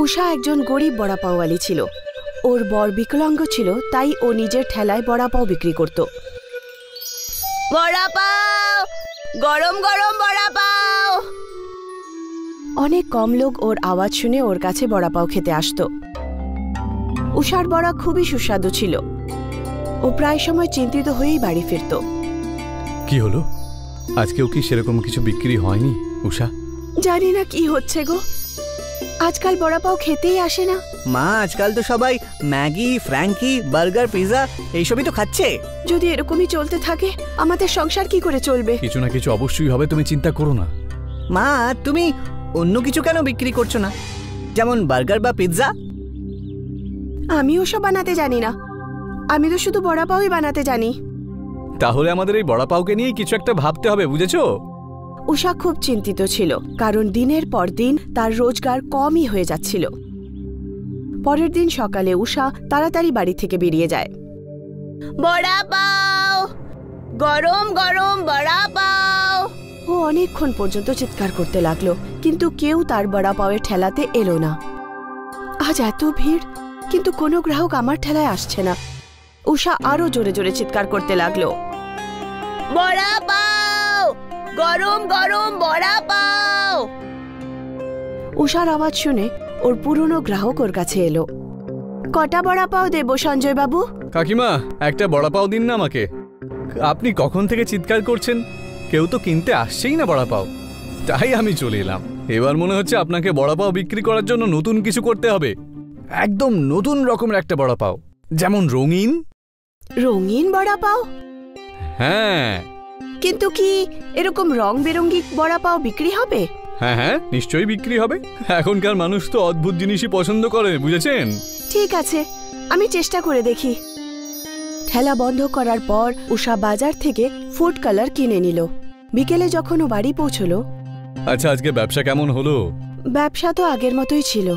উষা একজন গরিব বড়া পাওয়ালি ছিল। ওর বর বিকলাঙ্গ ছিল, তাই ও নিজের ঠেলায় বড়া পাও বিক্রি করত। বড়া পাও, গরম গরম বড়া পাও। অনেক কম লোক ওর আওয়াজ শুনে ওর কাছে বড়া পাও খেতে আসত। উষার বড়া খুবই সুস্বাদু ছিল। ও প্রায় সময় চিন্তিত হয়েই বাড়ি ফিরত। কি হলো, আজকেও কি সেরকম কিছু বিক্রি হয়নি উষা? জানি না কি হচ্ছে গো, আজকাল বড়া পাও খেতেই আসে না। মা, আজকাল তো সবাই ম্যাগি, ফ্র্যাঙ্কি, বার্গার, পিৎজা এইসবই তো খাচ্ছে। যদি এরকমই চলতে থাকে আমাদের সংসার কি করে চলবে? কিছু না কিছু অবশ্যই হবে, তুমি চিন্তা করো না। মা, তুমি অন্য কিছু কেন বিক্রি করছো না, যেমন বার্গার বা পিৎজা? আমি ওসব বানাতে জানি না, আমি তো শুধু বড়া পাওই বানাতে জানি। তাহলে আমাদের এই বড়া পাওকে নিয়ে কিছু একটা ভাবতে হবে, বুঝেছো? উষা খুব চিন্তিত ছিল, কারণ দিনের পর দিন তার রোজগার কমই হয়ে যাচ্ছিল। পরের দিন সকালে উষা তাড়াতাড়ি বাড়ি থেকে বেরিয়ে যায়। বড়া পাও, গরম গরম বড়া পাও। ও অনেকক্ষণ পর্যন্ত চিৎকার করতে লাগলো, কিন্তু কেউ তার বড়া পাওয়ের ঠেলাতে এলো না। আজ এত ভিড়, কিন্তু কোনো গ্রাহক আমার ঠেলায় আসছে না। উষা আরো জোরে জোরে চিৎকার করতে লাগলো, বড়া পাও, গরম গরম বড়া পাও। উষার আওয়াজ শুনে ওর পুরনো গ্রাহক ওর কাছে এলো। কটা বড়া পাও দেবো সঞ্জয় বাবু? কাকিমা, একটা বড়া পাও দিন না আমাকে। আপনি কখন থেকে চিৎকার করছেন, কেউ তো কিনতে আসছেই না বড়া পাও, তাই আমি চলে এলাম। এবার মনে হচ্ছে আপনাকে বড়া পাও বিক্রি করার জন্য নতুন কিছু করতে হবে, একদম নতুন রকমের একটা বড়া পাও, যেমন রঙিন। রঙিন বড়া পাও? হ্যাঁ। কিন্তু কি এরকম রং বেরঙ্গি বড়া পাও বিক্রি হবে? হ্যাঁ হ্যাঁ, নিশ্চয়ই বিক্রি হবে। এখনকার মানুষ তো অদ্ভুত জিনিসই পছন্দ করে, বুঝেছেন? ঠিক আছে, আমি চেষ্টা করে দেখি। ঠেলা বন্ধ করার পর উষা বাজার থেকে ফুড কালার কিনে নিল। বিকেলে যখন ও বাড়ি পৌঁছলো। আচ্ছা, আজকে ব্যবসা কেমন হলো? ব্যবসা তো আগের মতোই ছিল,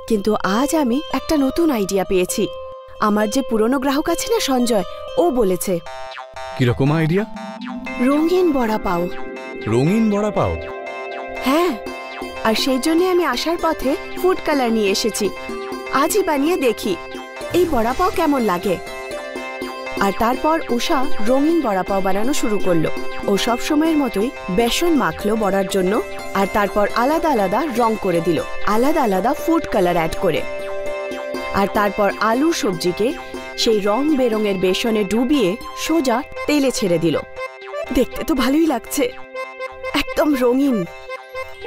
কিন্তু আজ আমি একটা নতুন আইডিয়া পেয়েছি। আমার যে পুরনো গ্রাহক আছে না সঞ্জয়, ও বলেছে। কিরকম আইডিয়া? রঙিন বড়া পাও। রঙিন বড়া পাও? হ্যাঁ, আর সেই জন্য আমি আসার পথে ফুড কালার নিয়ে এসেছি। আজই বানিয়ে দেখি এই বড়া পাও কেমন লাগে। আর তারপর উষা রঙিন বড়া পাও বানানো শুরু করলো। ও সব সময়ের মতোই বেসন মাখলো বড়ার জন্য, আর তারপর আলাদা আলাদা রং করে দিল, আলাদা আলাদা ফুড কালার অ্যাড করে। আর তারপর আলু সবজিকে সেই রং বেরঙের বেসনে ডুবিয়ে সোজা তেলে ছেড়ে দিল। দেখতে তো ভালোই লাগছে, একদম রঙিন।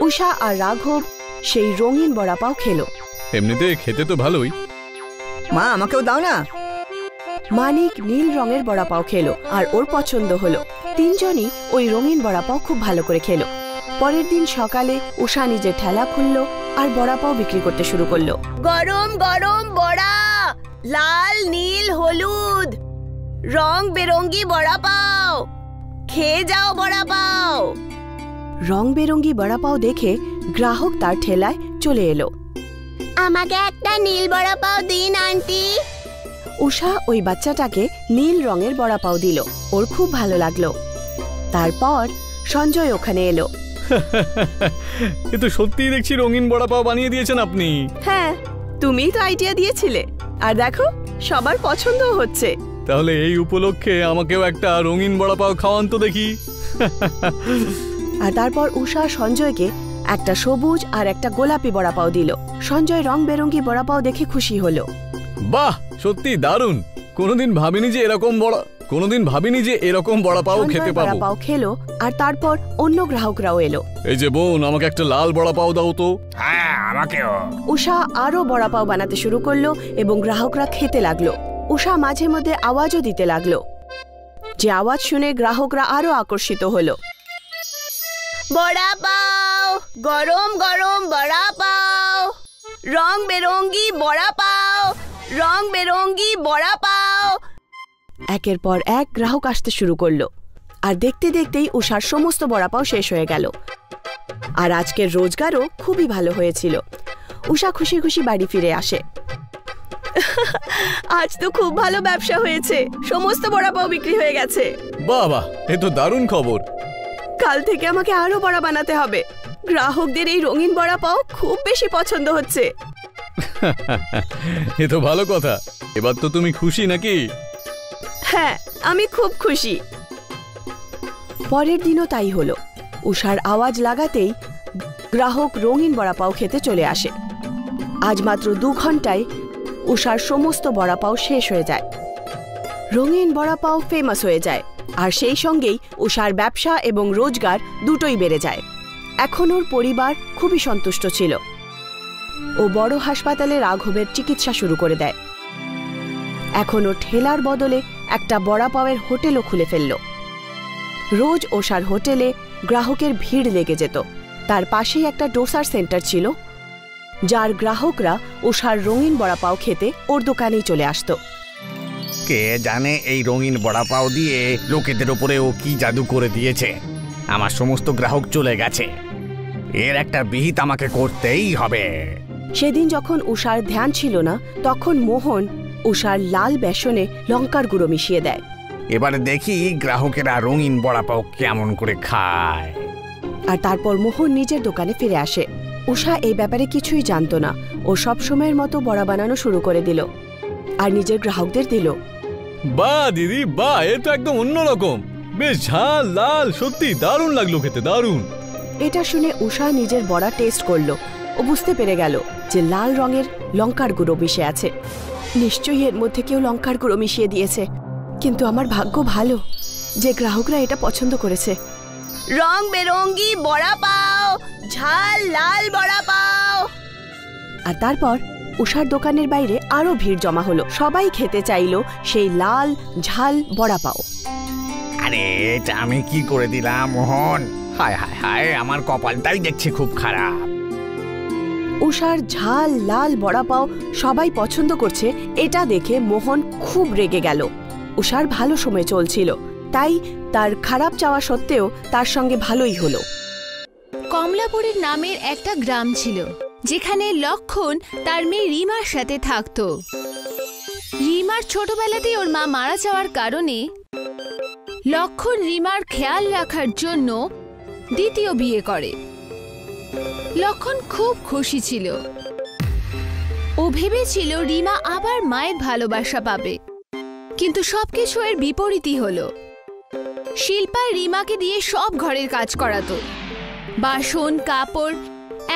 উষা আর রাঘব সেই রঙিন বড়া পাও খেলো। এমনিতে খেতে তো ভালোই। মা, আমাকেও দাও না। মানিক নীল রঙের বড়া পাও খেলো, আর ওর পছন্দ হলো। তিনজনই ওই রঙিন বড়া পাও খুব ভালো করে খেলো। পরের দিন সকালে উষা নিজের ঠেলা খুললো আর বড়া পাও বিক্রি করতে শুরু করলো। গরম গরম বড়া, লাল নীল হলুদ রং বেরঙ্গি বড়া পাও, খেয়ে যাও বড়া পাও। রং বেরঙ্গি বড়া পাও দেখে গ্রাহক তার ঠেলায় চলে এলো। আমাকে একটা নীল বড়া পাও দিন আন্টি। উষা ওই বাচ্চাটাকে নীল রঙের বড়া পাও দিল। ওর খুব ভালো লাগলো। তারপর সঞ্জয় ওখানে এলো। এ তো সত্যিই দেখছি রঙিন বড়া পাও বানিয়ে দিয়েছেন আপনি। হ্যাঁ, তুমিই তো আইডিয়া দিয়েছিলে, আর দেখো সবার পছন্দ হচ্ছে। তাহলে এই উপলক্ষে আমাকেও একটা রঙিন বড়া পাও খাওয়ান তো দেখি। আর তারপর উষা সঞ্জয়কে একটা সবুজ আর একটা গোলাপি বড়া পাও দিল। সঞ্জয় রং বেরঙ্গি বড়া পাও দেখে খুশি হলো। বাহ, সত্যি দারুণ। কোনোদিন ভাবিনি যে এরকম বড়া পাও খেতে পাবো। বড়া পাও খেলো, আর তারপর অন্য গ্রাহকরাও এলো। এই যে বোন, আমাকে একটা লাল বড়া পাও দাও তো। হ্যাঁ, আমাকেও। উষা আরো বড়া পাও বানাতে শুরু করলো এবং গ্রাহকরা খেতে লাগলো। উষা মাঝে মধ্যে আওয়াজও দিতে লাগলো, যে আওয়াজ শুনে গ্রাহকরা আরো আকর্ষিত হলো। বড়া পাও, গরম গরম বড়া পাও, রং বেরঙ্গি বড়া পাও, রং বেরঙ্গি বড়া পাও। একের পর এক গ্রাহক আসতে শুরু করলো, আর দেখতে দেখতেই উষার সমস্ত বড়া পাও শেষ হয়ে গেল। আর আজকের রোজগারও খুবই ভালো হয়েছিল। উষা খুশি খুশি বাড়ি ফিরে আসে। আজ তো খুব ভালো ব্যবসা হয়েছে, সমস্ত বড়া পাও বিক্রি হয়ে গেছে। বাহ বাহ, এ তো দারুণ খবর। কাল থেকে আমাকে আরো বড়া বানাতে হবে। গ্রাহকদের এই রঙিন বড়া পাও খুব বেশি পছন্দ হচ্ছে। এ তো ভালো কথা। এবার তো তুমি খুশি নাকি? হ্যাঁ, আমি খুব খুশি। পরের দিনও তাই হলো। উষার আওয়াজ লাগাতেই গ্রাহক রঙিন বড়াপাও খেতে চলে আসে। আজ মাত্র 2 ঘন্টায় উষার সমস্ত বড়াপাও শেষ হয়ে যায়। রঙিন বড়াপাও ফেমাস হয়ে যায়, আর সেই সঙ্গেই উষার ব্যবসা এবং রোজগার দুটোই বেড়ে যায়। এখন ওর পরিবার খুবই সন্তুষ্ট ছিল। ও বড় হাসপাতালে রাঘবের চিকিৎসা শুরু করে দেয়। এখন ও ঠেলার বদলে একটা বড়াপাওয়ের হোটেলও খুলে ফেলল। রোজ উষার হোটেলে গ্রাহকের ভিড় লেগে যেত। তার পাশেই একটা ডোসার সেন্টার ছিল, যার গ্রাহকরা উষার রঙিন বড়াপাও খেতে ওর দোকানেই চলে আসতো। কে জানে এই রঙিন বড়াপাও দিয়ে লোকেদের ওপরে ও কি জাদু করে দিয়েছে। আমার সমস্ত গ্রাহক চলে গেছে। এর একটা বিহিত আমাকে করতেই হবে। সেদিন যখন উষার ধ্যান ছিল না, তখন মোহন উষার লাল বেসনে লঙ্কার গুঁড়ো মিশিয়ে দেয়। এবারে দেখি গ্রাহকেরা রঙিন বড়াপাও কেমন করে খায়। আর তারপর মোহন নিজের দোকানে ফিরে আসে। উষা এই ব্যাপারে কিছুই জানতো না। ও সবসময়ের মতো বড়া বানানো শুরু করে দিল আর নিজের গ্রাহকদের দিল। বাহ দিদি বাহ, এ তো একদম অন্যরকম, বেশ ঝাল লাল, সত্যি দারুণ লাগলো খেতে, দারুণ। এটা শুনে উষা নিজের বড়া টেস্ট করলো। ও বুঝতে পেরে গেল যে লাল রঙের লঙ্কার গুঁড়ো মিশে আছে। নিশ্চয়ই এর মধ্যে কেউ লঙ্কার গুঁড়ো মিশিয়ে দিয়েছে। কিন্তু আমার ভাগ্য ভালো যে গ্রাহকরা এটা পছন্দ করেছে। রং বেরঙ্গি বড়া পাও, ঝাল লাল বড়া পাও। আর তারপর উষার দোকানের বাইরে আরো ভিড় জমা হলো। সবাই খেতে চাইলো সেই লাল ঝাল বড়া পাও। আরে এটা আমি কি করে দিলাম মোহন? হায় হায় হায়, আমার কপালটাই দেখছি খুব খারাপ। উষার ঝাল লাল বড়া পাও সবাই পছন্দ করছে, এটা দেখে মোহন খুব রেগে গেল। উষার ভালো সময় চলছিল, তাই তার খারাপ চাওয়া সত্ত্বেও তার সঙ্গে ভালোই হলো। কমলাপুরের নামের একটা গ্রাম ছিল, যেখানে লক্ষণ তার মেয়ে রিমার সাথে থাকত। রিমার ছোটবেলাতেই ওর মা মারা যাওয়ার কারণে লক্ষণ রিমার খেয়াল রাখার জন্য দ্বিতীয় বিয়ে করে। লক্ষণ খুব খুশি ছিল। ও ভেবেছিল রিমা আবার মায়ের ভালোবাসা পাবে, কিন্তু সবকিছু এর বিপরীতই হলো। শিল্পা রিমাকে দিয়ে সব ঘরের কাজ করাতো, বাসন কাপড়,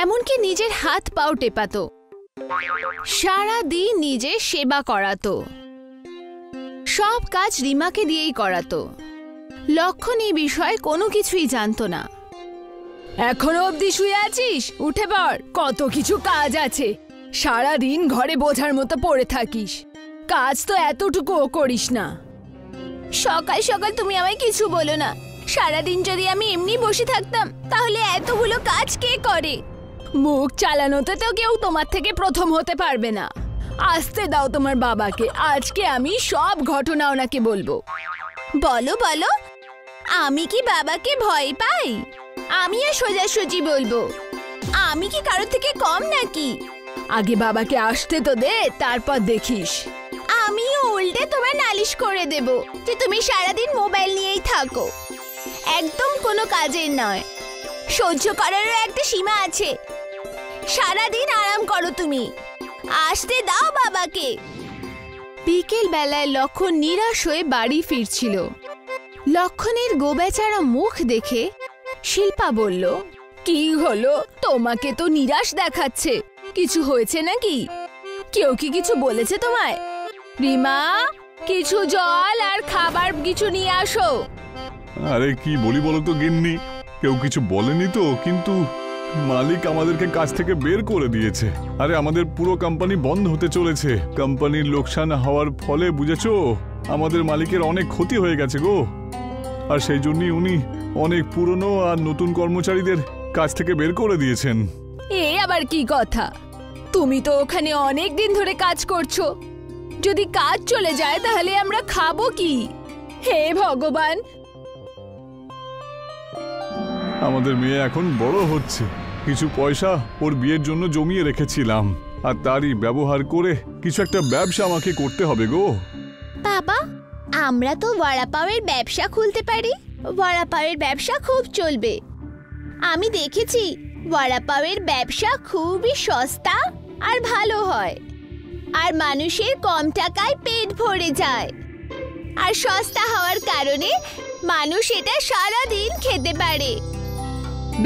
এমনকি নিজের হাত পাও টেপাতো। সারা দিন নিজের সেবা করাতো। সব কাজ রিমাকে দিয়েই করাতো। লক্ষণ এই বিষয়ে কোনো কিছুই জানতো না। এখনো অবধি শুয়ে আছিস? উঠে পড়, কত কিছু কাজ আছে। সারা দিন ঘরে বোঝার মতো পড়ে থাকিস, কাজ তো এতটুকুও করিস না। সকাল সকাল তুমি আমায় কিছু বলো না। সারাদিন যদি আমি এমনি বসে থাকতাম তাহলে এতগুলো কাজ কে করে? মুখ চালানোতে তো কেউ তোমার থেকে প্রথম হতে পারবে না। আসতে দাও তোমার বাবাকে, আজকে আমি সব ঘটনা ওনাকে বলবো। বলো বলো, আমি কি বাবাকে ভয় পাই? আমিও সোজাসুজি বলবো। আমি কি কারোর থেকে কম নাকি? আগে বাবাকে আসতে তো দে, তারপর দেখিস। আমিও উল্টে তোমার নালিশ করে দেব যে তুমি সারাদিন মোবাইল নিয়েই থাকো, একদম কোনো কাজের নয়। সহ্য করারও একটা সীমা আছে। সারাদিন আরাম করো তুমি, আসতে দাও বাবাকে। বিকেল বেলায় লক্ষণ নিরাশ হয়ে বাড়ি ফিরছিল। লক্ষণের গোবেচারা মুখ দেখে শিল্পা বলল, কি হলো? তোমাকে তো নিরাশ দেখাচ্ছে, কিছু হয়েছে নাকি? কেউ কি কিছু বলেছে তোমায়? রিমা, কিছু জল আর খাবার কিছু নিয়ে আসো। আরে কি বলি বলো তো গিন্নি, কেউ কিছু বলেনি তো, কিন্তু মালিক আমাদেরকে কাজ থেকে বের করে দিয়েছে। আরে আমাদের পুরো কোম্পানি বন্ধ হতে চলেছে। কোম্পানির লোকসান হওয়ার ফলে বুঝেছো, আমাদের মালিকের অনেক ক্ষতি হয়ে গেছে গো। আর সেই জন্যই উনি অনেক পুরনো আর নতুন কর্মচারীদের কাজ থেকে বের করে দিয়েছেন। এ আবার কি কথা? তুমি তো ওখানে অনেক দিন ধরে কাজ করছো। যদি কাজ চলে যায় তাহলে আমরা খাবো কি? হে ভগবান! আমাদের মেয়ে এখন বড় হচ্ছে, কিছু পয়সা ওর বিয়ের জন্য জমিয়ে রেখেছিলাম, আর তারই ব্যবহার করে কিছু একটা ব্যবসা আমাকে করতে হবে গো। বাবা, আমরা তো বড়াপাওয়ের ব্যবসা খুলতে পারি। বড়াপাওয়ের ব্যবসা খুব চলবে। আমি দেখেছি বড়াপাওয়ের ব্যবসা খুবই সস্তা আর ভালো হয়, আর মানুষের কম টাকায় পেট ভরে যায়, আর সস্তা হওয়ার কারণে মানুষ এটা সারাদিন খেতে পারে।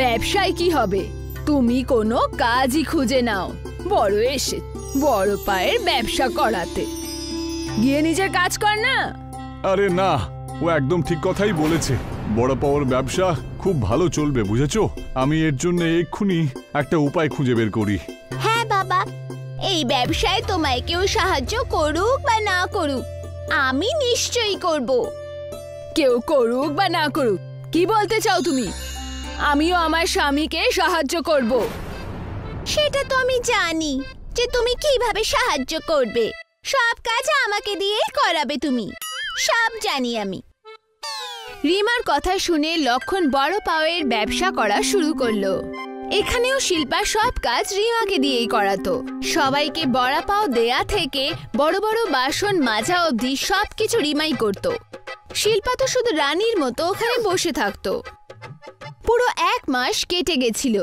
ব্যবসায় কি হবে? তুমি কোনো কাজই খুঁজে নাও, বড় এসে বড় পায়ের ব্যবসা করাতে। গিয়ে নিজের কাজ কর না। আরে না, ও একদম ঠিক কথাই বলেছে। বড় পাওয়ার ব্যবসা খুব ভালো চলবে, বুঝেছো? আমি এর জন্য এক্ষুনি একটা উপায় খুঁজে বের করি। হ্যাঁ বাবা, এই ব্যবসায় তোমায় কেউ সাহায্য করুক বা না করুক, আমি নিশ্চয়ই করব। কেউ করুক বা না করুক, কি বলতে চাও তুমি? আমিও আমার স্বামীকে সাহায্য করব। সেটা তো আমি জানি যে তুমি কিভাবে সাহায্য করবে। সব কাজ আমাকে দিয়েই করাবে তুমি, সব জানি আমি। রিমার কথা শুনে লক্ষণ বড় পাওয়ের ব্যবসা করা শুরু করলো। এখানেও শিল্পা সব কাজ রিমাকে দিয়েই করাতো। সবাইকে বড়া পাও দেয়া থেকে বড় বড় বাসন মাজা অবধি সবকিছু রিমাই করত। শিল্পা তো শুধু রানীর মতো ওখানে বসে থাকতো। পুরো 1 মাস কেটে গেছিল।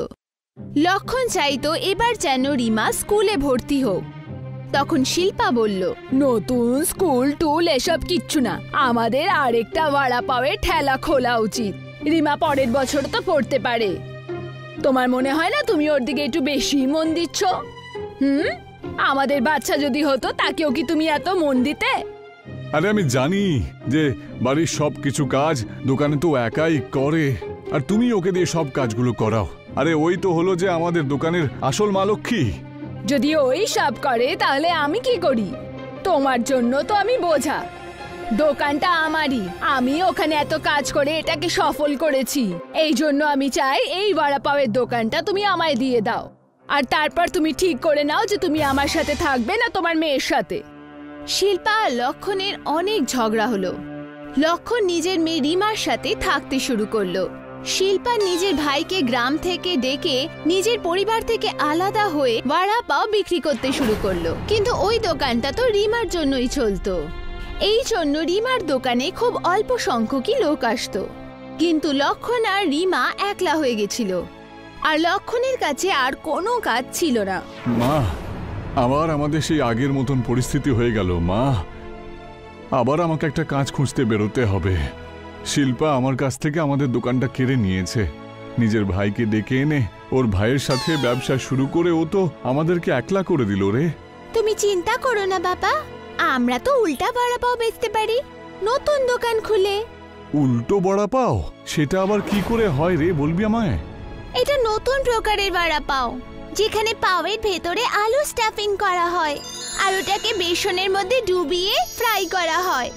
লক্ষণ চাইতো এবার যেন রিমা স্কুলে ভর্তি হোক। তখন শিল্পা বলল, নতুন স্কুল টুল এসব কিচ্ছু না, আমাদের আরেকটা বড়া পাওয়ের ঠেলা খোলা উচিত। রিমা পরের বছর তো পড়তে পারে। তোমার মনে হয় না তুমি ওর দিকে একটু বেশি মন দিচ্ছ? আমাদের বাচ্চা যদি হতো তাকেও কি তুমি এত মন দিতে? আরে আমি জানি যে বাড়ির সব কিছু কাজ দোকানে তো একাই করে, আর তুমি ওকে দিয়ে সব কাজগুলো করাও। আরে ওই তো হলো যে আমাদের দোকানের আসল মালক্ষী। যদি ওই সব করে তাহলে আমি কি করি? তোমার জন্য তো আমি বোঝা। দোকানটা আমারই, আমি ওখানে এত কাজ করে এটাকে সফল করেছি। এই জন্য আমি চাই এই বড়া পাওয়ের দোকানটা তুমি আমায় দিয়ে দাও, আর তারপর তুমি ঠিক করে নাও যে তুমি আমার সাথে থাকবে না তোমার মেয়ের সাথে। শিল্পা আর লক্ষণের অনেক ঝগড়া হলো। লক্ষণ নিজের মেয়ে রিমার সাথে থাকতে শুরু করলো। শিল্পা নিজের ভাইকে গ্রাম থেকে ডেকে নিজের পরিবার থেকে আলাদা হয়ে বড়া পাও বিক্রি করতে শুরু করলো। কিন্তু ওই দোকানটা তো রিমার জন্যই চলতো। এই জন্য রিমার দোকানে খুব অল্প সংখ্যকই লোক আসতো। কিন্তু লক্ষণ আর রিমা একলা হয়ে গেছিল, আর লক্ষণের কাছে আর কোনো কাজ ছিল না। মা, আবার আমাদের সেই আগের মতন পরিস্থিতি হয়ে গেল। মা, আবার আমাকে একটা কাজ খুঁজতে বেরোতে হবে। শিল্পা আমার কাছ থেকে আমাদের দোকানটা কেড়ে নিয়েছে। নিজের ভাইকে ডেকে এনে ওর ভাইয়ের সাথে ব্যবসা শুরু করে ও তো আমাদেরকে একলা করে দিল রে। তুমি চিন্তা করো না বাবা, আমরা তো উল্টা বড়া পাও বেচতে পারি নতুন দোকান খুলে। উল্টো বড়া পাও? সেটা আবার কি করে হয় রে, বলবি আমায়? এটা নতুন প্রকারের বড়া পাও, যেখানে পাওয়ের ভেতরে আলু স্টাফিং করা হয় আর ওটাকে বেসনের মধ্যে ডুবিয়ে ফ্রাই করা হয়।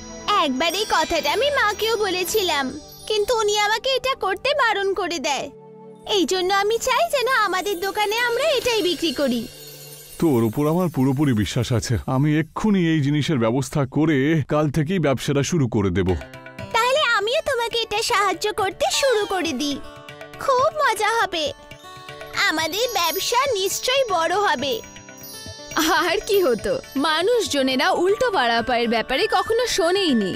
একবার এই কথাটা আমি মাকেও বলেছিলাম, কিন্তু উনি আমাকে এটা করতে বারণ করে দেয়। এই জন্য আমি চাই যেন আমাদের দোকানে আমরা এটাই বিক্রি করি। তোর উপর আমার পুরোপুরি বিশ্বাস আছে। আমি এক্ষুনি এই জিনিসের ব্যবস্থা করে কাল থেকেই ব্যবসাটা শুরু করে দেব। তাহলে আমিও তোমাকে এটা সাহায্য করতে শুরু করে দিই। খুব মজা হবে, আমাদের ব্যবসা নিশ্চয়ই বড় হবে। আর কি হতো, মানুষজনেরা উল্টো বড়া পাওয়ের ব্যাপারে কখনো শোনেইনি।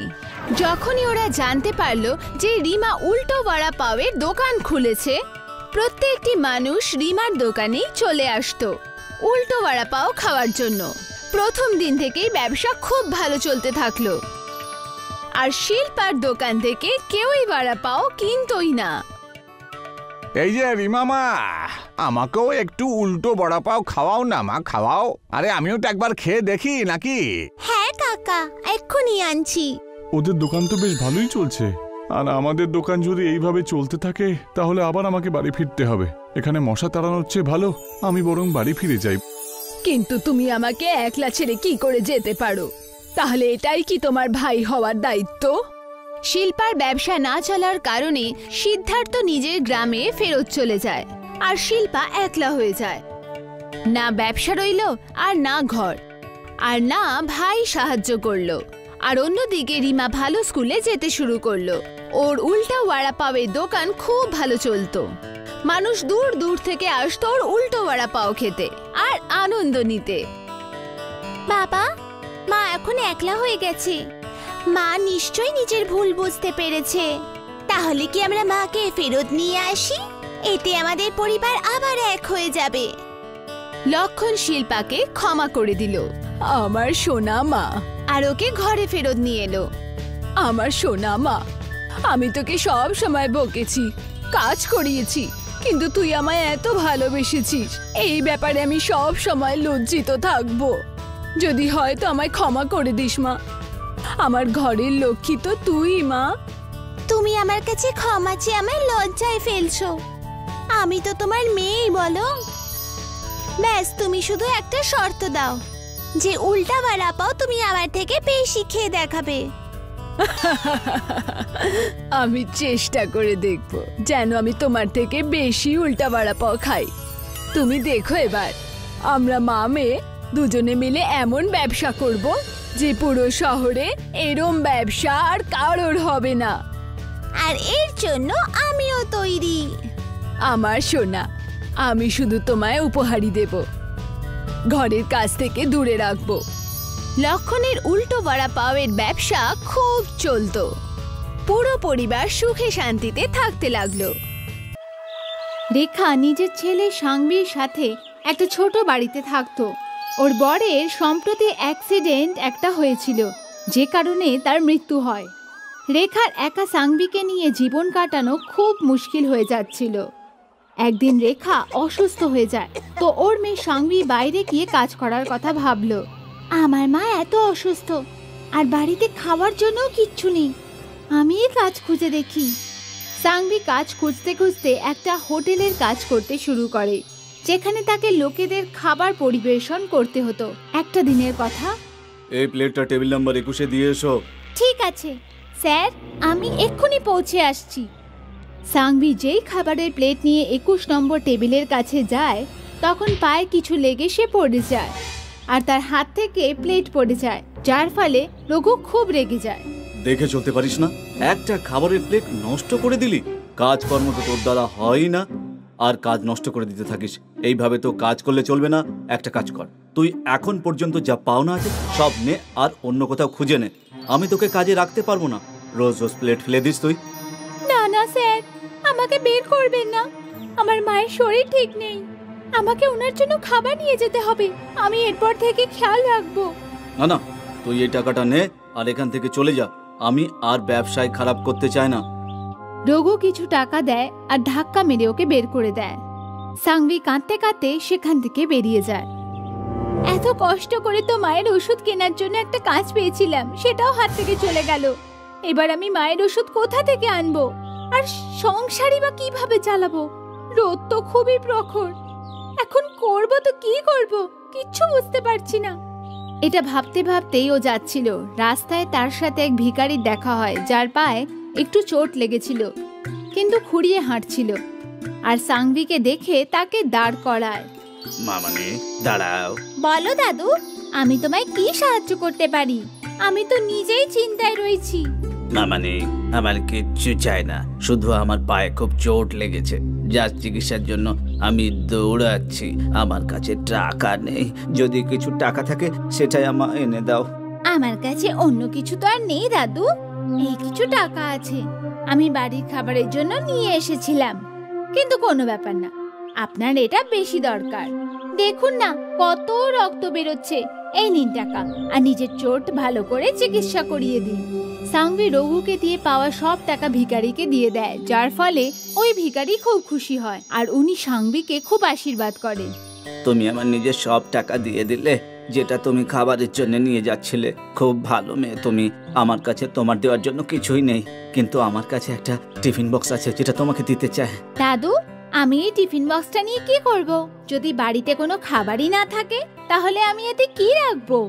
যখনই ওরা জানতে পারলো যে রিমা উল্টো বড়া পাওয়ের দোকান খুলেছে, প্রত্যেকটি মানুষ রিমার দোকানেই চলে আসতো উল্টো বড়া পাও খাওয়ার জন্য। প্রথম দিন থেকেই ব্যবসা খুব ভালো চলতে থাকলো, আর শিল্পার দোকান থেকে কেউই বড়া পাও কিনতই না। এই যে রিমা মা, আমাকেও একটু উল্টো বড়া পাও খাওয়াও না মা, খাওয়াও। আরে আমিও তো একবার খেয়ে দেখি নাকি। হ্যাঁ কাকা, এক্ষুনি আনছি। ওদের দোকান তো বেশ ভালোই চলছে, আর আমাদের দোকান যদি এইভাবে চলতে থাকে তাহলে আবার আমাকে বাড়ি ফিরতে হবে। এখানে মশা তাড়ানোর চেয়ে ভালো আমি বরং বাড়ি ফিরে যাই। কিন্তু তুমি আমাকে একলা ছেড়ে কি করে যেতে পারো? তাহলে এটাই কি তোমার ভাই হওয়ার দায়িত্ব? শিল্পার ব্যবসা না চলার কারণে সিদ্ধার্থ নিজের গ্রামে ফেরত চলে যায়, আর শিল্পা একলা হয়ে যায়। না ব্যবসা রইল, আর না ঘর, আর না ভাই সাহায্য করলো। আর অন্যদিকে রিমা ভালো স্কুলে যেতে শুরু করলো। ওর উল্টা বড়া পাওয়ের দোকান খুব ভালো চলতো। মানুষ দূর দূর থেকে আসতো ওর উল্টো বড়া পাও খেতে আর আনন্দ নিতে। বাবা, মা এখন একলা হয়ে গেছে। মা নিশ্চয়ই নিজের ভুল বুঝতে পেরেছে। তাহলে কি আমরা মাকে ফেরত নিয়ে আসি? এতে আমাদের পরিবার আবার এক হয়ে যাবে। লক্ষণ শিল্পাকে ক্ষমা করে দিল আমার সোনা মা, আর ওকে ঘরে ফেরত নিয়ে এলো। আমার সোনা মা, আমি তোকে সব সময় বকেছি, কাজ করিয়েছি, কিন্তু তুই আমায় এত ভালোবেসেছিস, এই ব্যাপারে আমি সব সময় লজ্জিত থাকবো। যদি হয়তো আমায় ক্ষমা করে দিস মা। আমার ঘরের লক্ষ্মী তো তুই মা। তুমি আমার কাছে ক্ষমা চেয়ে আমায় লজ্জায় ফেলছো। আমি তো তোমার মেয়েই, বলো। ব্যাস, তুমি শুধু একটা শর্ত দাও যে উল্টা বড়া পাও তুমি আমার থেকে বেশি খেয়ে দেখাবে। আমি চেষ্টা করে দেখব যেন আমি তোমার থেকে বেশি উল্টা বড়া পাও খাই। তুমি দেখো এবার আমরা মা মেয়ে দুজনে মিলে এমন ব্যবসা করব যে পুরো শহরে এরম ব্যবসা আর কারোর হবে না। আর এর জন্য আমিও তৈরি। আমার সোনা, আমি শুধু তোমায় উপহারই দেব, ঘরের কাছ থেকে দূরে রাখবো। লক্ষণের উল্টো বড়া পাওয়ের ব্যবসা খুব চলতো। পুরো পরিবার সুখে শান্তিতে থাকতে লাগলো। রেখা নিজের ছেলে সাংবির সাথে একটা ছোট বাড়িতে থাকতো। ওর বরের সম্প্রতি অ্যাক্সিডেন্ট একটা হয়েছিল, যে কারণে তার মৃত্যু হয়। রেখার একা সাংবিকে নিয়ে জীবন কাটানো খুব মুশকিল হয়ে যাচ্ছিল। একদিন রেখা অসুস্থ হয়ে যায়, তো ওর মেয়ে সাংবি বাইরে গিয়ে কাজ করার কথা ভাবলো। আমার মা এত অসুস্থ, আর বাড়িতে খাওয়ার জন্য কিচ্ছু নেই, আমি কাজ খুঁজে দেখি। সাংবি কাজ খুঁজতে খুঁজতে একটা হোটেলের কাজ করতে শুরু করে, যেখানে তাকে লোকেদের খাবার পরিবেশন করতে হতো। একটা দিনের কথা। এই প্লেটটা টেবিল নাম্বার 21-এ দিয়ে এসো। ঠিক আছে স্যার, আমি এক্ষুনি পৌঁছে আসছি। সাংবি যেই খাবারের প্লেট নিয়ে 21 নম্বর টেবিলের কাছে যায়, তখন পায়ে কিছু লেগে সে পড়ে যায়, আর তার হাত থেকে প্লেট পড়ে যায়, যার ফলে রঘু খুব রেগে যায়। দেখে চলতে পারিস না? একটা খাবারের প্লেট নষ্ট করে দিলি। কাজকর্ম তো তোর দ্বারা হয় না, আর কাজ নষ্ট করে দিতে থাকিস। এইভাবে তো কাজ করলে চলবে না। একটা কাজ কর, তুই এখন পর্যন্ত যা পাওনা আছে সব নে, আর অন্য কোথাও খুঁজে নে। আমি তোকে কাজে রাখতে পারবো না। রোজ রোজ প্লেট ফেলে দিস তুই। না না স্যার, আমাকে বের করবেন না। আমার মায়ের শরীর ঠিক নেই, আমাকে ওনার জন্য খাবার নিয়ে যেতে হবে। আমি এরপর থেকে খেয়াল রাখবো। না না, তুই এই টাকাটা নে আর এখান থেকে চলে যা। আমি আর ব্যবসায় খারাপ করতে চাই না। রঘু কিছু টাকা দেয় আর ধাক্কা মেরে ওকে বের করে দেয়। সাংবি কাঁদতে কাঁদতে সেখান থেকে বেরিয়ে যায়। এত কষ্ট করে তো মায়ের ওষুধ কেনার জন্য একটা কাজ পেয়েছিলাম, সেটাও হাত থেকে চলে গেল। এবার আমি মায়ের ওষুধ কোথা থেকে আনবো, আর সংসারই বা কিভাবে চালাবো? রোদ তো খুবই প্রখর, এখন করব তো কি করব, কিচ্ছু বুঝতে পারছি না। এটা ভাবতে ভাবতেই ও যাচ্ছিল। রাস্তায় তার সাথে এক ভিখারির দেখা হয়, যার পায়ে একটু চোট লেগেছিল, কিন্তু খুঁড়িয়ে হাঁটছিল, আর সাংবিকে দেখে তাকে দাঁড় করায়। মামানি দাঁড়াও। বলো দাদু, আমি তোমায় কি সাহায্য করতে পারি? আমি তো নিজেই চিন্তায় রয়েছি। মামানি, আমার কিচ্ছু চাই না, শুধু আমার পায়ে খুব চোট লেগেছে, যার চিকিৎসার জন্য আমি দৌড়াচ্ছি। আমার কাছে টাকা নেই, যদি কিছু টাকা থাকে সেটাই আমায় এনে দাও। আমার কাছে অন্য কিছু তো আর নেই দাদু, এই কিছু টাকা আছে, আমি বাড়ির খাবারের জন্য নিয়ে এসেছিলাম। কিন্তু কোনো ব্যাপার না, আপনার এটা বেশি দরকার। দেখুন না কত রক্ত বেরোচ্ছে, এই নিন টাকা, আর নিজের চোট ভালো করে চিকিৎসা করিয়ে দিন। সাংবি রঘুকে দিয়ে পাওয়া সব টাকা ভিখারিকে দিয়ে দেয়, যার ফলে ওই ভিখারি খুব খুশি হয়, আর উনি সাংবিকে খুব আশীর্বাদ করেন। তুমি আমার নিজের সব টাকা দিয়ে দিলে, যেটা তুমি খাবারের জন্য নিয়ে যাচ্ছিলে। খুব ভালো মেয়ে তুমি। আমার কাছে তোমার দেওয়ার জন্য কিছুই নেই, কিন্তু আমার কাছে একটা টিফিন বক্স আছে যেটা তোমাকে দিতে চাই। দাদু, আমি এই টিফিন বক্সটা নিয়ে কি করব? যদি বাড়িতে কোনো খাবারই না থাকে, তাহলে আমি এতে কি রাখবো?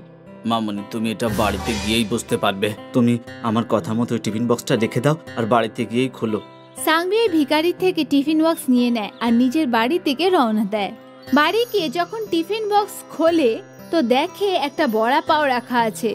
মামনি, তুমি এটা বাড়িতে গিয়েই বুঝতে পারবে। তুমি আমার কথা মতো টিফিন বক্সটা রেখে দাও, আর বাড়িতে গিয়েই খোলো। সাংবি ওই ভিখারির থেকে টিফিন বক্স নিয়ে নেয় আর নিজের বাড়ি থেকে রওনা দেয়। বাড়ি গিয়ে যখন টিফিন বক্স খোলে, তো দেখে একটা বড়া পাও রাখা আছে।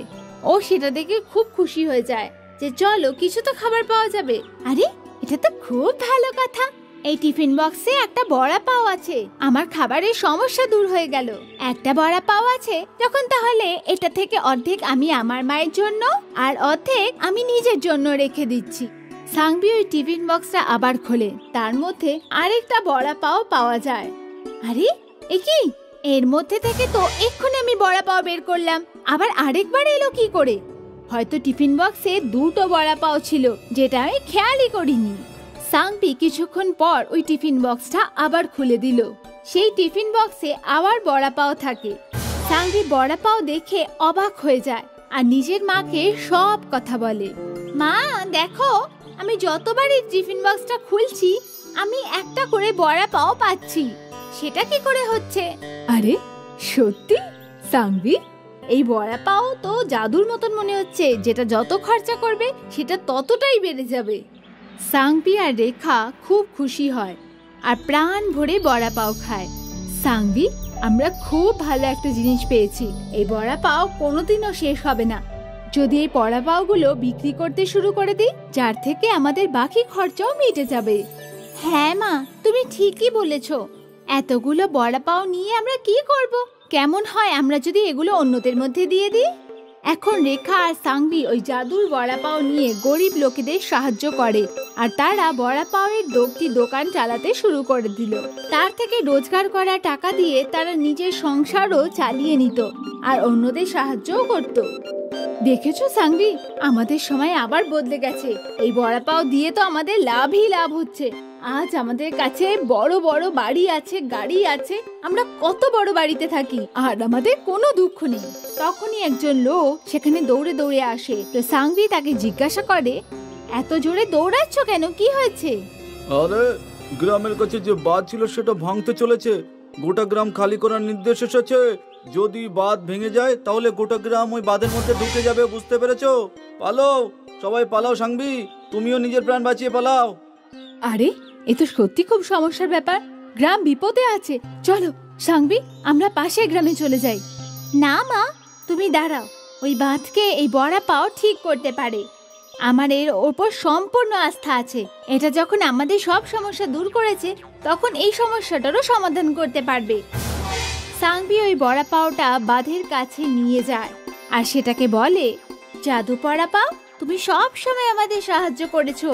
ও সেটা দেখে খুব খুশি হয়ে যায় যে চলো কিছু তো খাবার পাওয়া যাবে। আরে, এটা তো খুব ভালো কথা, এই টিফিন বক্সে একটা বড়া পাও আছে, আমার খাবারের সমস্যা দূর হয়ে গেল। একটা বড়া পাও আছে যখন, তাহলে এটা থেকে অর্ধেক আমি আমার মায়ের জন্য আর অর্ধেক আমি নিজের জন্য রেখে দিচ্ছি। সাংবি ওই টিফিন বক্সটা আবার খোলে, তার মধ্যে আরেকটা বড়া পাও পাওয়া যায়। আরে এ কি, এর মধ্যে থেকে তো এক্ষুনি আমি বড়া পাও বের করলাম, আবার আরেকবার এলো কি করে? হয়তো টিফিন বক্সে দুটো বড়া পাও ছিল, যেটা আমি খেয়ালই করিনি। সাংভি কিছুক্ষণ পর ওই টিফিন বক্সটা আবার খুলে দিল। সেই টিফিন বক্সে আবার বড়া পাও থাকে। সাংভি বড়া পাও দেখে অবাক হয়ে যায় আর নিজের মাকে সব কথা বলে। মা দেখো, আমি যতবার এই টিফিন বক্সটা খুলছি আমি একটা করে বড়া পাও পাচ্ছি, সেটা কি করে হচ্ছে? আরে সত্যি সাংভি, এই বড়া পাও তো জাদুর মতন মনে হচ্ছে, যেটা যত খরচা করবে সেটা ততটাই বেড়ে যাবে। সাংভি আর রেখা খুব খুশি হয় আর প্রাণ ভরে বড়া পাও খায়। সাংভি, আমরা খুব ভালো একটা জিনিস পেয়েছি, এই বড়া পাও কোনোদিনও শেষ হবে না। যদি এই বড়া পাওগুলো বিক্রি করতে শুরু করে দিই, যার থেকে আমাদের বাকি খরচাও মিটে যাবে। হ্যাঁ মা, তুমি ঠিকই বলেছ। এতগুলো বড়া পাও নিয়ে আমরা কি করব? কেমন হয় আমরা যদি এগুলো অন্যদের মধ্যে দিয়ে দিই? এখন রেখা আর সাংভি ওই জাদুর বড়া পাও নিয়ে গরিব লোকেদের সাহায্য করে আর তারা বড়া পাওয়ের দোকান চালাতে শুরু করে দিল। তার থেকে রোজগার করা টাকা দিয়ে তারা নিজের সংসারও চালিয়ে নিত আর অন্যদের সাহায্যও করত। দেখেছো সাংভি, আমাদের সময় আবার বদলে গেছে। এই বড়া পাও দিয়ে তো আমাদের লাভই লাভ হচ্ছে। আজ আমাদের কাছে বড় বড় বাড়ি আছে, গাড়ি আছে, আমরা কত বড় বাড়িতে থাকি আর আমাদের কোনো দুঃখ নেই। তখনই একজন লোক সেখানে দৌড়ে দৌড়ে আসে। তো সাংভি তাকে জিজ্ঞাসা করে, এত জোরে দৌড়াচ্ছ কেন, কি হয়েছে? আরে গ্রামের কাছে যে বাঁধ ছিল সেটা ভাঙতে চলেছে, গোটা গ্রাম খালি করার নির্দেশ এসেছে। যদি বাঁধ ভেঙে যায় তাহলে গোটা গ্রাম ওই বাঁধের মধ্যে ঢুকে যাবে, বুঝতে পেরেছো? পালাও, সবাই পালাও। সাংভি, তুমিও নিজের প্রাণ বাঁচিয়ে পালাও। আরে এ তো সত্যি খুব সমস্যার ব্যাপার, গ্রাম বিপদে আছে। চলো সাংভি, আমরা পাশের গ্রামে চলে যাই। না মা, তুমি দাঁড়াও, ওই বাঁধকে এই বড়া পাও ঠিক করতে পারে। আমার এর ওপর সম্পূর্ণ আস্থা আছে। এটা যখন আমাদের সব সমস্যা দূর করেছে, তখন এই সমস্যাটারও সমাধান করতে পারবে। সাংভি ওই বড়া পাওটা বাঁধের কাছে নিয়ে যায় আর সেটাকে বলে, জাদু বড়া পাও, তুমি সব সময় আমাদের সাহায্য করেছো,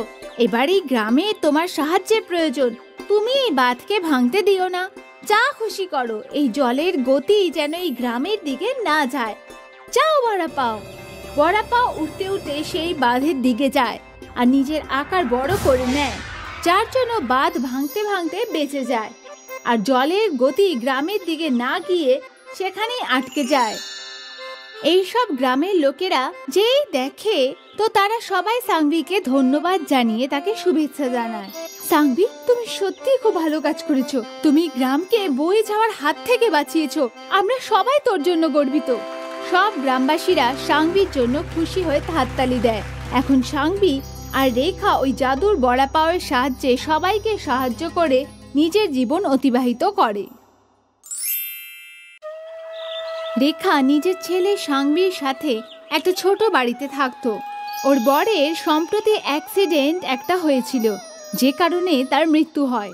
এবার এই গ্রামে তোমার সাহায্যের প্রয়োজন। তুমি এই বাঁধকে ভাঙতে দিও না, যা খুশি করো, এই জলের গতি যেন এই গ্রামের দিকে না যায়। যাও বড়া পাও। বড়া পাও উঠতে উঠতে সেই বাঁধের দিকে যায় আর নিজের আকার বড় করে নেয়, যার জন্য বাঁধ ভাঙতে ভাঙতে বেঁচে যায় আর জলের গতি গ্রামের দিকে না গিয়ে সেখানেই আটকে যায়। এইসব গ্রামের লোকেরা যেই দেখে তো তারা সবাই সাংভিকে ধন্যবাদ জানিয়ে তাকে শুভেচ্ছা জানায়। সাংভি, তুমি সত্যি খুব ভালো কাজ করেছো, তুমি গ্রামকে বয়ে যাওয়ার হাত থেকে বাঁচিয়েছো। আমরা সবাই তোর জন্য গর্বিত। সব গ্রামবাসীরা সাংভির জন্য খুশি হয়ে হাততালি দেয়। এখন সাংভি আর রেখা ওই জাদুর বড়া পাওয়ের সাহায্যে সবাইকে সাহায্য করে নিজের জীবন অতিবাহিত করে। রেখা নিজের ছেলে সাংভির সাথে একটা ছোট বাড়িতে থাকতো। ওর বরের সম্প্রতি অ্যাক্সিডেন্ট একটা হয়েছিল, যে কারণে তার মৃত্যু হয়।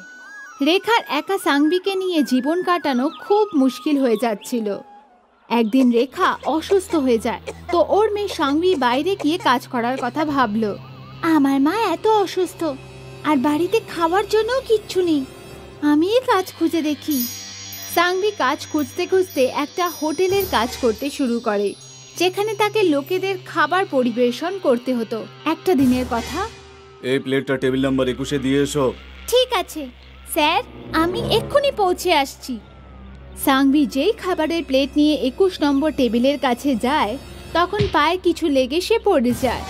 রেখার একা সাংভিকে নিয়ে জীবন কাটানো খুব মুশকিল হয়ে যাচ্ছিল। একদিন রেখা অসুস্থ হয়ে যায়, তো ওর মেয়ে সাংভি বাইরে গিয়ে কাজ করার কথা ভাবলো। আমার মা এত অসুস্থ আর বাড়িতে খাওয়ার জন্য কিচ্ছু নেই, আমি কাজ খুঁজে দেখি। সাংভি কাজ খুঁজতে খুঁজতে একটা হোটেলের কাজ করতে শুরু করে, যেখানে তাকে লোকেদের খাবার পরিবেশন করতে হতো। একটা দিনের কথা, এই প্লেটটা টেবিল নাম্বার 21-এ দিয়ে এসো। ঠিক আছে স্যার, আমি এক্ষুনি পৌঁছে আসছি। সাংভি যেই খাবারের প্লেট নিয়ে 21 নম্বর টেবিলের কাছে যায়, তখন পায়ে কিছু লেগে সে পড়ে যায়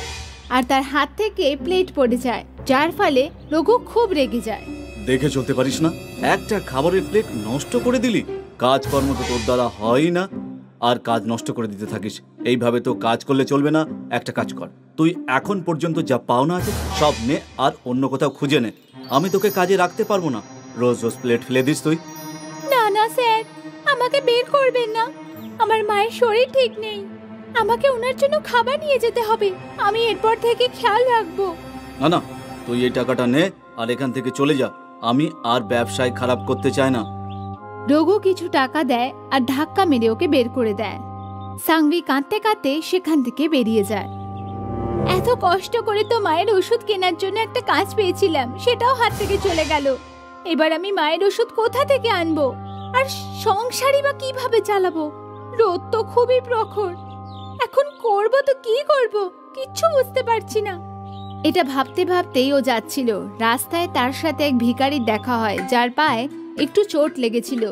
আর তার হাত থেকে প্লেট পড়ে যায়, যার ফলে রঘু খুব রেগে যায়। দেখে চলতে পারিস না, একটা খাবারের প্লেট নষ্ট করে দিলি। কাজকর্ম তো তোর দ্বারা হয় না আর কাজ নষ্ট করে দিতে থাকিস। এইভাবে তো কাজ করলে চলবে না। একটা কাজ কর, তুই এখন পর্যন্ত যা পাওনা আছে সব নে আর অন্য কোথাও খুঁজে নে। আমি তোকে কাজে রাখতে পারবো না। রোজ রোজ প্লেট ফেলে দিস তুই। না না স্যার, আমাকে বের করবেন না, আমার মায়ের শরীর ঠিক নেই, আমাকে ওনার জন্য খাবার নিয়ে যেতে হবে, আমি এরপর থেকে খেয়াল রাখবো। না না, তুই এই টাকাটা নে আর এখান থেকে চলে যা। আমি আর ব্যবসায় খারাপ করতে চাই না। রঘু কিছু টাকা দেয় আর ধাক্কা মেরে ওকে বের করে দেয়। সাংভি কাঁদতে কাঁদতে সেখান থেকে বেরিয়ে যায়। এত কষ্ট করে তো মায়ের ওষুধ কেনার জন্য একটা কাজ পেয়েছিলাম, সেটাও হাত থেকে চলে গেল। এবার আমি মায়ের ওষুধ কোথা থেকে আনবো? আর সংসারই বা কিভাবে চালাবো? রোদ তো খুবই প্রখর, এখন করব তো কি করব কিচ্ছু বুঝতে পারছি না। এটা ভাবতে ভাবতেই ও যাচ্ছিল। রাস্তায় তার সাথে এক ভিখারির দেখা হয়, যার পায়ে একটু চোট লেগেছিল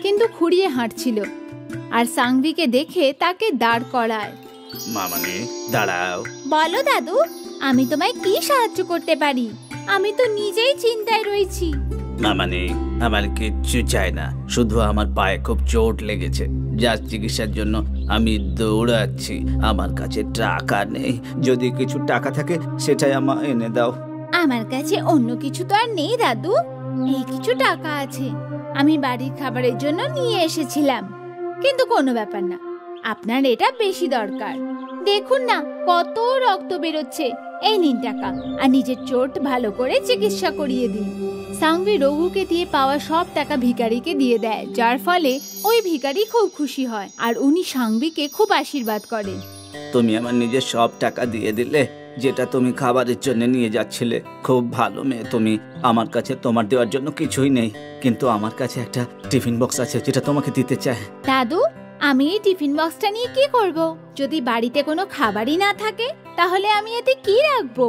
কিন্তু খুঁড়িয়ে হাঁটছিল। আর সাংভিকে দেখে তাকে দাঁড় করায়। মামনি দাঁড়াও। বলো দাদু, আমি তোমায় কি সাহায্য করতে পারি? আমি তো নিজেই চিন্তায় রয়েছি। মামনি আমার কিচ্ছু চাই না, শুধু আমার পায়ে খুব চোট লেগেছে, যার চিকিৎসার জন্য আমি দৌড়াচ্ছি। আমার কাছে টাকা নেই, যদি কিছু টাকা থাকে সেটাই আমার এনে দাও। আমার কাছে অন্য কিছু তো আর নেই দাদু, এই কিছু টাকা আছে, আমি বাড়ির খাবারের জন্য নিয়ে এসেছিলাম। কিন্তু কোনো ব্যাপার না, আপনার এটা বেশি দরকার। দেখুন না কত রক্ত বেরোচ্ছে, এই নিন টাকা, আর নিজের চোট ভালো করে চিকিৎসা করিয়ে দিন। সাংভি রঘুকে দিয়ে পাওয়া সব টাকা ভিখারিকে দিয়ে দেয়, যার ফলে ওই ভিখারি খুব খুশি হয় আর উনি সাংভিকে খুব আশীর্বাদ করেন। তুমি আমার নিজের সব টাকা দিয়ে দিলে, যেটা তুমি খাবারের জন্য নিয়ে যাচ্ছিলে। খুব ভালো মেয়ে তুমি। আমার কাছে তোমার দেওয়ার জন্য কিছুই নেই, কিন্তু আমার কাছে একটা টিফিন বক্স আছে যেটা তোমাকে দিতে চাই। দাদু, আমি এই টিফিন বক্সটা নিয়ে কি করব? যদি বাড়িতে কোনো খাবারই না থাকে তাহলে আমি এতে কি রাখবো?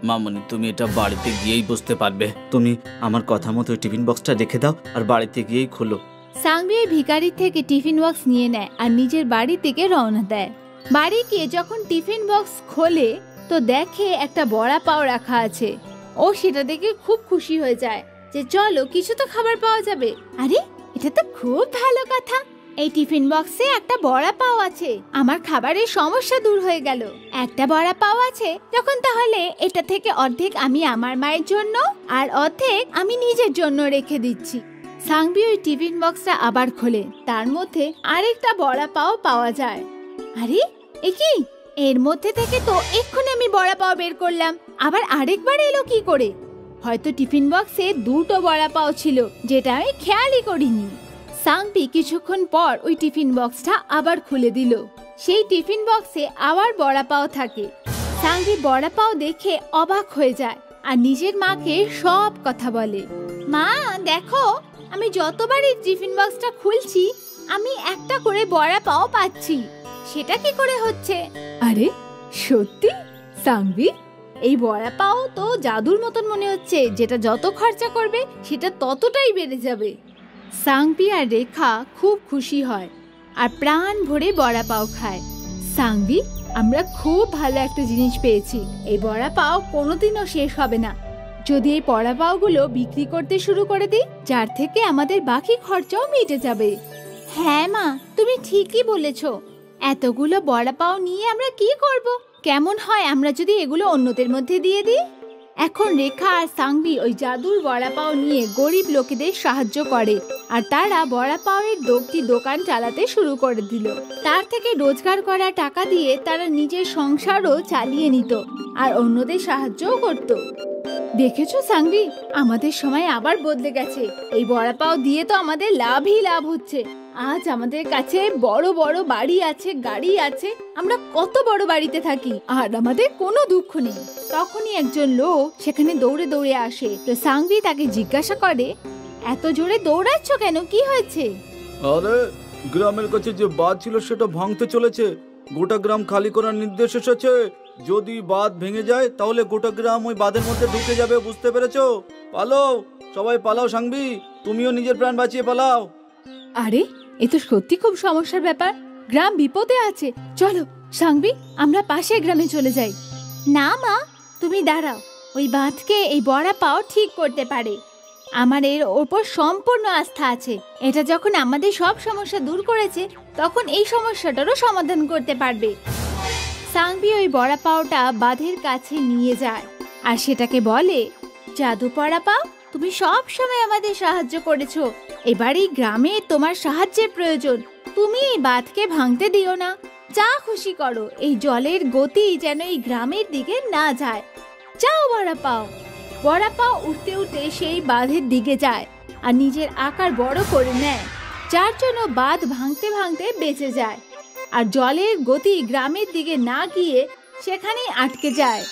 মামনি তুমি এটা বাড়িতে গিয়েই বুঝতে পারবে। তুমি আমার কথা মতো টিফিন বক্সটা রেখে দাও আর বাড়িতে গিয়েই খোলো। সাংভি ওই ভিখারির থেকে টিফিন বক্স নিয়ে নেয় আর নিজের বাড়ি থেকে রওনা দেয়। বাড়ি গিয়ে যখন টিফিন বক্স খোলে তো দেখে একটা বড়া পাও রাখা আছে। ও সেটা দেখে খুব খুশি হয়ে যায় যে চলো কিছু তো খাবার পাওয়া যাবে। আরে এটা তো খুব ভালো কথা, এই টিফিন বক্সে একটা বড়া পাও আছে, আমার খাবারের সমস্যা দূর হয়ে গেল। একটা বড়া পাও আছে যখন, তাহলে এটা থেকে অর্ধেক আমি আমার মায়ের জন্য আর অর্ধেক আমি নিজের জন্য রেখে দিচ্ছি। সাংভি ওই টিফিন বক্সটা আবার খোলে, তার মধ্যে আরেকটা বড়া পাও পাওয়া যায়। আরে এ কি, এর মধ্যে থেকে তো এক্ষুনি আমি বড়া পাও বের করলাম, আবার আরেকবার এলো কি করে? হয়তো টিফিন বক্সে দুটো বড়া পাও ছিল, যেটা আমি খেয়ালই করিনি। সাংভি কিছুক্ষণ পর ওই টিফিন বক্সটা আবার খুলে দিল। সেই টিফিন বক্সে আবার বড়া পাও থাকে। সাংভি বড়া পাও দেখে অবাক হয়ে যায় আর নিজের মাকে সব কথা বলে। মা দেখো, আমি যতবার এই টিফিন বক্সটা খুলছি আমি একটা করে বড়া পাও পাচ্ছি, সেটা কি করে হচ্ছে? আরে সত্যি সাংভি, এই বড়া পাও তো জাদুর মতন মনে হচ্ছে, যেটা যত খরচা করবে সেটা ততটাই বেড়ে যাবে। সাংভি আর রেখা খুব খুশি হয় আর প্রাণ ভরে বড়া পাও খায়। সাংভি, আমরা খুব ভালো একটা জিনিস পেয়েছি, এই বড়া পাও কোনোদিনও শেষ হবে না। যদি এই বড়া পাওগুলো বিক্রি করতে শুরু করে দিই, যার থেকে আমাদের বাকি খরচাও মিটে যাবে। হ্যাঁ মা, তুমি ঠিকই বলেছো। এতগুলো বড়া পাও নিয়ে আমরা কি করব? কেমন হয় আমরা যদি এগুলো অন্যদের মধ্যে দিয়ে দিই? এখন রেখা আর সাংভি ওই জাদুর বড়া পাও নিয়ে গরিব লোকেদের সাহায্য করে আর তারা বড়া পাওয়ের দোকান চালাতে শুরু করে দিল। তার থেকে রোজগার করা টাকা দিয়ে তারা নিজের সংসারও চালিয়ে নিত আর অন্যদের সাহায্যও করত। দেখেছো সাংভি, আমাদের সময় আবার বদলে গেছে। এই বড়া পাও দিয়ে তো আমাদের লাভই লাভ হচ্ছে। আজ আমাদের কাছে বড় বড় বাড়ি আছে, গাড়ি আছে, আমরা কত বড় বাড়িতে থাকি আর আমাদের কোনো দুঃখ নেই। তখনই একজন লোক সেখানে দৌড়ে দৌড়ে আসে। তো সাংভি তাকে জিজ্ঞাসা করে, এত জোরে দৌড়াচ্ছ কেন, কি হয়েছে? আরে গ্রামের কাছে যে বাঁধ ছিল সেটা ভাঙতে চলেছে, গোটা গ্রাম খালি করার নির্দেশ এসেছে। যদি বাঁধ ভেঙে যায় তাহলে গোটা গ্রাম ওই বাঁধের মধ্যে ঢুকে যাবে, বুঝতে পেরেছো? পালাও, সবাই পালাও। সাংভি, তুমিও নিজের প্রাণ বাঁচিয়ে পালাও। আরে এ তো সত্যি খুব সমস্যার ব্যাপার, গ্রাম বিপদে আছে। চলো সাংভি, আমরা পাশের গ্রামে চলে যাই। না মা, তুমি দাঁড়াও, ওই বাঁধকে এই বড়া পাও ঠিক করতে পারে। আমার এর ওপর সম্পূর্ণ আস্থা আছে। এটা যখন আমাদের সব সমস্যা দূর করেছে, তখন এই সমস্যাটারও সমাধান করতে পারবে। সাংভি ওই বড়া পাওটা বাঁধের কাছে নিয়ে যায় আর সেটাকে বলে, জাদু বড়া পাও, তুমি সব সময় আমাদের সাহায্য করেছো, এবার এই গ্রামে তোমার সাহায্যের প্রয়োজন। তুমি এই বাঁধকে ভাঙতে দিও না, যা খুশি করো, এই জলের গতি যেন এই গ্রামের দিকে না যায়। যাও বড়া পাও। বড়া পাও উঠতে উঠতে সেই বাঁধের দিকে যায় আর নিজের আকার বড় করে নেয়, যার জন্য বাঁধ ভাঙতে ভাঙতে বেঁচে যায় আর জলের গতি গ্রামের দিকে না গিয়ে সেখানেই আটকে যায়।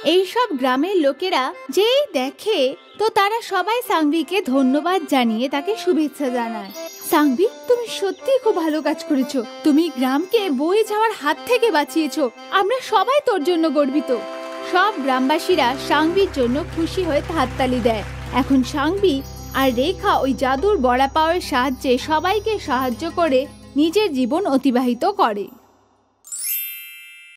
এইসব গ্রামের লোকেরা যেই দেখে তো তারা সবাই সাংভিকে ধন্যবাদ জানিয়ে তাকে শুভেচ্ছা জানায়। সাংভি, তুমি সত্যি খুব ভালো কাজ করেছো। তুমি গ্রামকে বয়ে যাওয়ার হাত থেকে বাঁচিয়েছো। আমরা সবাই তোর জন্য গর্বিত। সব গ্রামবাসীরা সাংভির জন্য খুশি হয়ে হাততালি দেয়। এখন সাংভি আর রেখা ওই জাদুর বড়া পাওয়ের সাহায্যে সবাইকে সাহায্য করে নিজের জীবন অতিবাহিত করে।